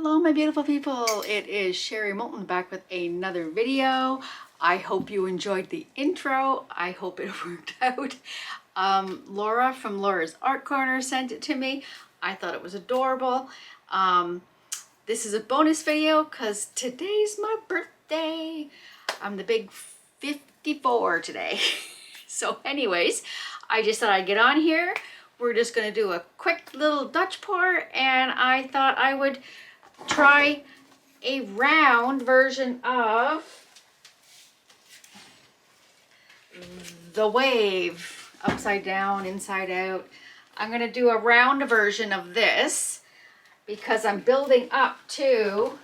Hello my beautiful people, it is Sherry Moulton back with another video. I hope you enjoyed the intro. I hope it worked out. Laura from Laura's Art Corner sent it to me. I thought it was adorable. This is a bonus video because today's my birthday. I'm the big 54 today. So anyways, I just thought I'd get on here. We're just going to do a quick little Dutch pour, and I thought I would try a round version of the wave, upside down, inside out. I'm going to do a round version of this because I'm building up to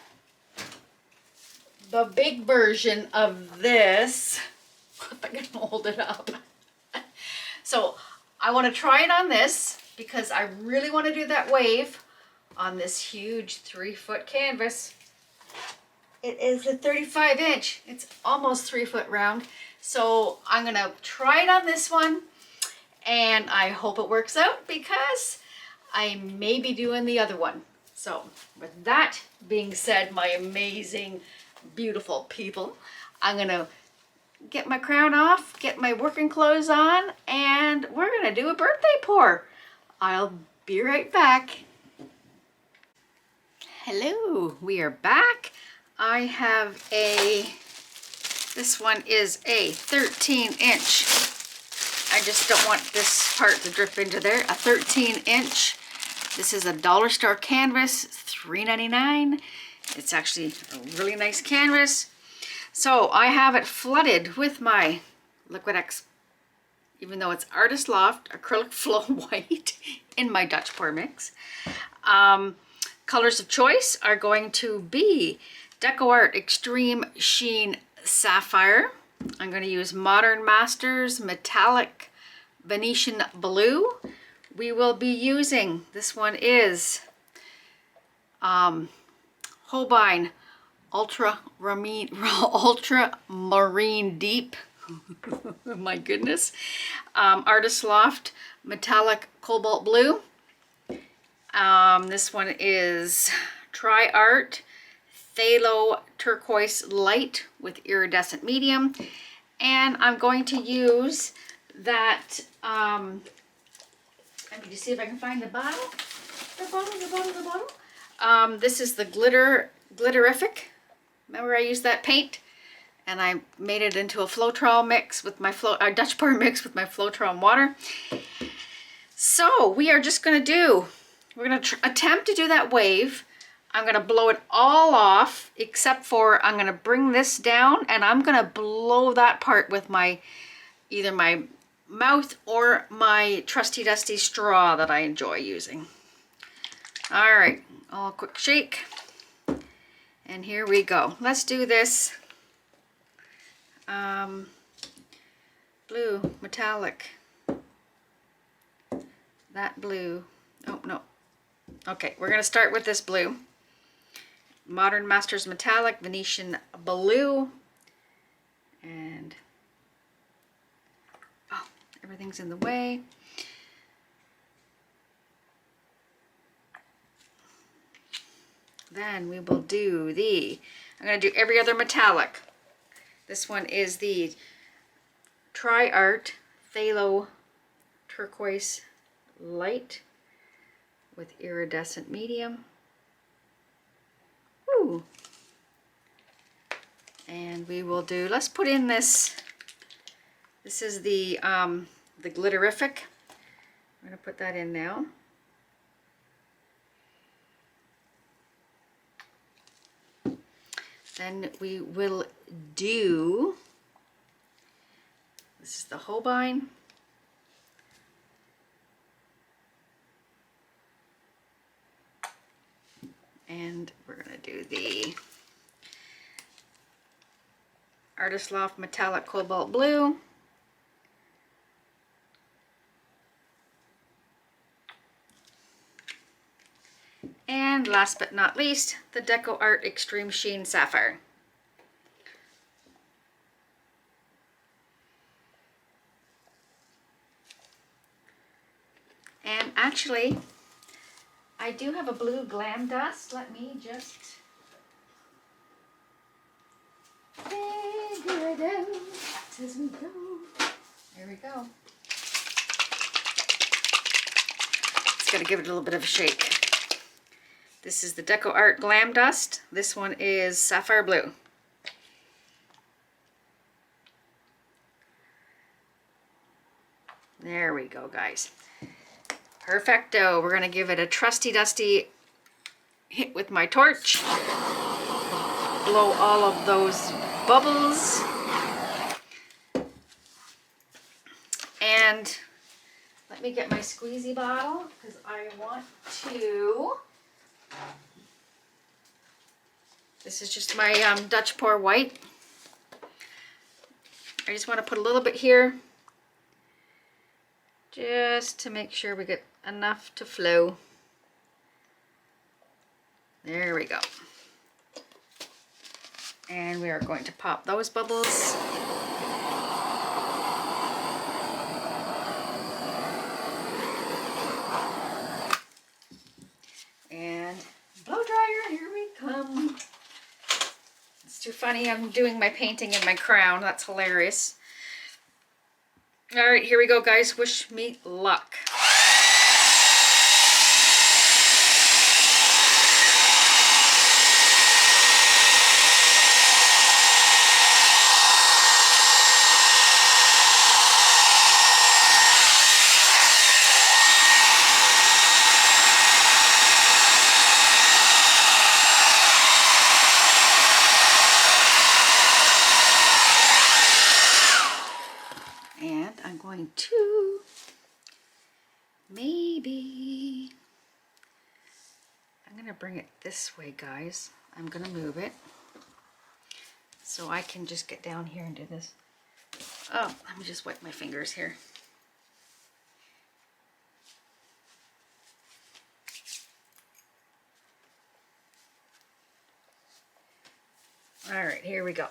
the big version of this. If I can hold it up. So I want to try it on this because I really want to do that wave on this huge 3-foot canvas. It is a 35-inch. It's almost 3 foot round. So I'm going to try it on this one, and I hope it works out because I may be doing the other one. So with that being said, my amazing, beautiful people, I'm going to get my crown off, get my working clothes on, and we're gonna do a birthday pour. I'll be right back. Hello, we are back. I have this one is a 13-inch. I just don't want this part to drip into there. A 13-inch. This is a dollar store canvas, $3.99. It's actually a really nice canvas. So I have it flooded with my Liquid-X, even though it's Artist Loft Acrylic Flow White in my Dutch pour mix. Colors of choice are going to be DecoArt Extreme Sheen Sapphire. I'm going to use Modern Masters Metallic Venetian Blue. We will be using, this one is Holbein Ultramarine Deep. My goodness. Artist Loft Metallic Cobalt Blue. This one is TriArt Phthalo Turquoise Light with Iridescent Medium. And I'm going to use that, I need to see if I can find the bottle. The bottle. This is the Glitterific. Remember I used that paint and I made it into a Floetrol mix with my Dutch pour mix with my Floetrol water. So we are just going to we're going to attempt to do that wave. I'm going to blow it all off except for I'm going to bring this down and I'm going to blow that part with either my mouth or my trusty dusty straw that I enjoy using. All right, a quick shake. And here we go. Let's do this. Blue, metallic. That blue. Oh, no. Okay, we're going to start with this blue. Modern Masters Metallic Venetian Blue. And, oh, everything's in the way. Then we will do I'm going to do every other metallic. This one is the TriArt Phthalo Turquoise Light with Iridescent Medium. Ooh. And we will do, let's put in this is the Glitterific. I'm going to put that in now. Then we will do, this is the Holbein. And we're going to do the Artist Loft Metallic Cobalt Blue. And last but not least, the DecoArt Extreme Sheen Sapphire. And actually, I do have a blue Glam dust. Let me just figure it out as we go. There we go. Just gotta give it a little bit of a shake. This is the DecoArt Glam dust. This one is Sapphire blue. There we go, guys. Perfecto. We're gonna give it a trusty dusty hit with my torch. Blow all of those bubbles. And let me get my squeezy bottle because I want to. This is just my Dutch pour white. I just want to put a little bit here just to make sure we get enough to flow. There we go. And we are going to pop those bubbles. And blow dryer, here we come. It's too funny, I'm doing my painting in my crown. That's hilarious. All right, here we go, guys. Wish me luck. Going to maybe I'm gonna bring it this way, guys. I'm gonna move it so I can just get down here and do this. Oh, let me just wipe my fingers here. All right, here we go.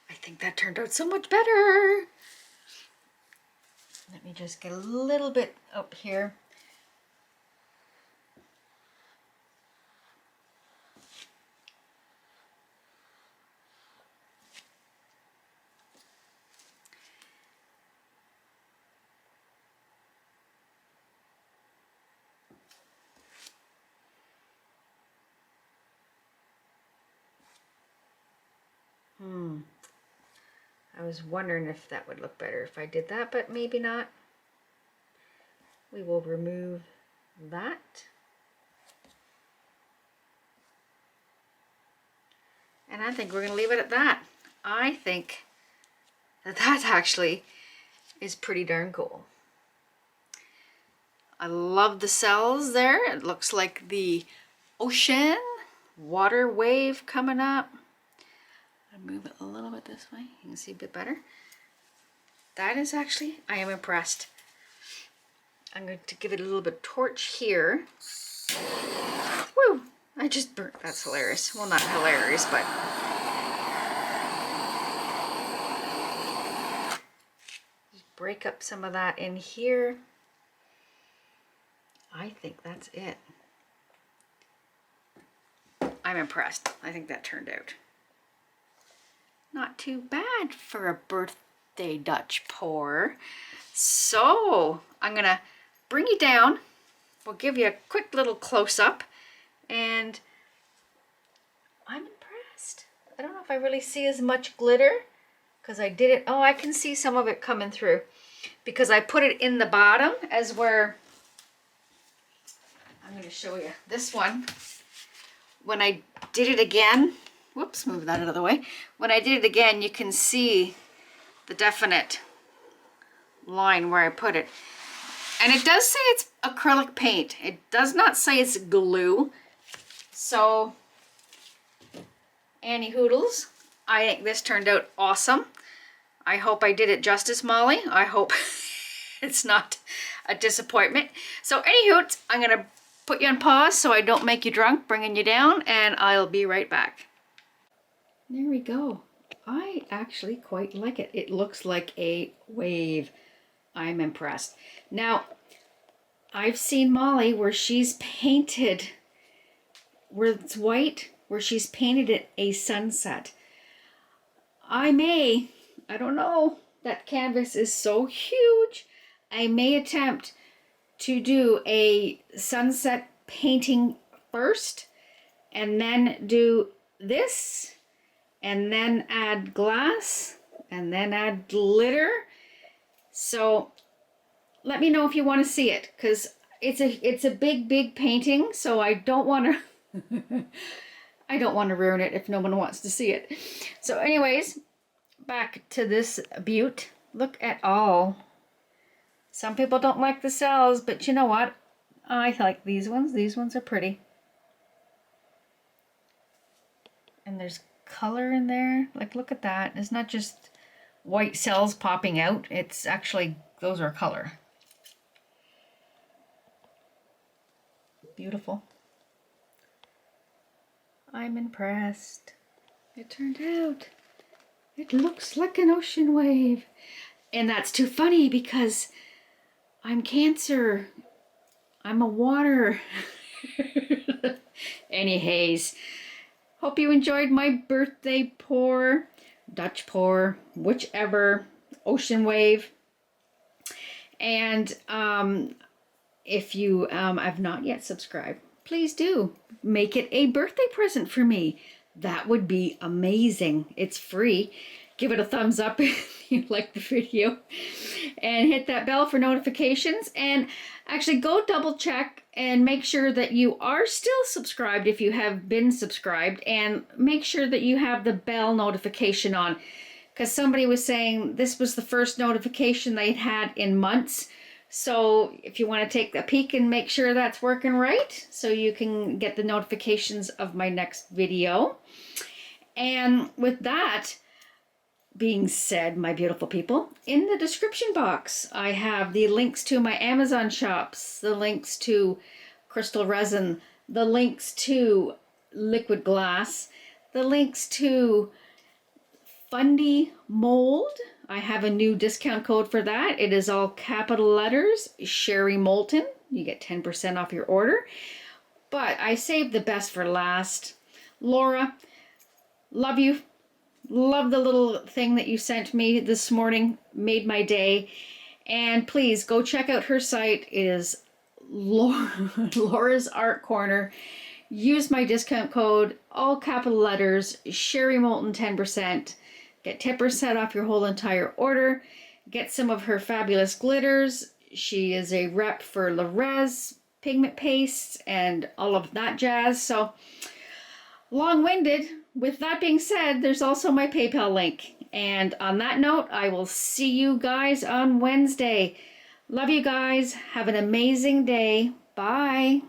I think that turned out so much better. Let me just get a little bit up here. I was wondering if that would look better if I did that, but maybe not. We will remove that. And I think we're going to leave it at that. I think that that actually is pretty darn cool. I love the cells there. It looks like the ocean, water wave coming up. I'll move it a little bit this way. You can see a bit better. That is actually, I am impressed. I'm going to give it a little bit of torch here. Woo! I just burnt. That's hilarious. Well, not hilarious, but just break up some of that in here. I think that's it. I'm impressed. I think that turned out not too bad for a birthday Dutch pour. So I'm gonna bring you down. We'll give you a quick little close-up, and I'm impressed. I don't know if I really see as much glitter because I did it. Oh, I can see some of it coming through because I put it in the bottom as where I'm going to show you this one. When I did it again, whoops, move that out of the way. When I did it again, you can see the definite line where I put it. And it does say it's acrylic paint. It does not say it's glue. So, Annie Hoodles, I think this turned out awesome. I hope I did it justice, Molly. I hope it's not a disappointment. So anywho, I'm gonna put you on pause so I don't make you drunk, bringing you down, and I'll be right back. There we go. I actually quite like it. It looks like a wave. I'm impressed. Now, I've seen Molly where she's painted, where it's white, where she's painted it a sunset. I don't know, that canvas is so huge. I may attempt to do a sunset painting first and then do this and then add glass and then add glitter. So let me know if you want to see it, because it's a big painting, so I don't want to I don't want to ruin it if no one wants to see it. So anyways, back to this beaut. Look at all. Some people don't like the cells, but you know what? I like these ones. These ones are pretty. And there's color in there. Like, look at that. It's not just white cells popping out. It's actually, those are color. Beautiful. I'm impressed. It turned out. It looks like an ocean wave. And that's too funny because I'm Cancer. I'm a water. Anyways, hope you enjoyed my birthday pour, Dutch pour, whichever, ocean wave. And if you have not yet subscribed, please do. Make it a birthday present for me. That would be amazing. It's free. Give it a thumbs up if you like the video. And hit that bell for notifications. And actually go double check and make sure that you are still subscribed if you have been subscribed. And make sure that you have the bell notification on. Because somebody was saying this was the first notification they'd had in months. So if you want to take a peek and make sure that's working right, so you can get the notifications of my next video. And with that being said, my beautiful people, in the description box, I have the links to my Amazon shops, the links to Krystal Resin, the links to liquid glass, the links to Fundy Mold. I have a new discount code for that. It is all capital letters, Sherry Moulton. You get 10% off your order. But I saved the best for last. Laura, love you. Love the little thing that you sent me this morning. Made my day. And please go check out her site. It is Laura's Art Corner. Use my discount code, all capital letters, Sherry Moulton 10%. Get 10% off your whole entire order. Get some of her fabulous glitters. She is a rep for Lerez pigment pastes and all of that jazz. So long-winded. With that being said, there's also my PayPal link. And on that note, I will see you guys on Wednesday. Love you guys. Have an amazing day. Bye.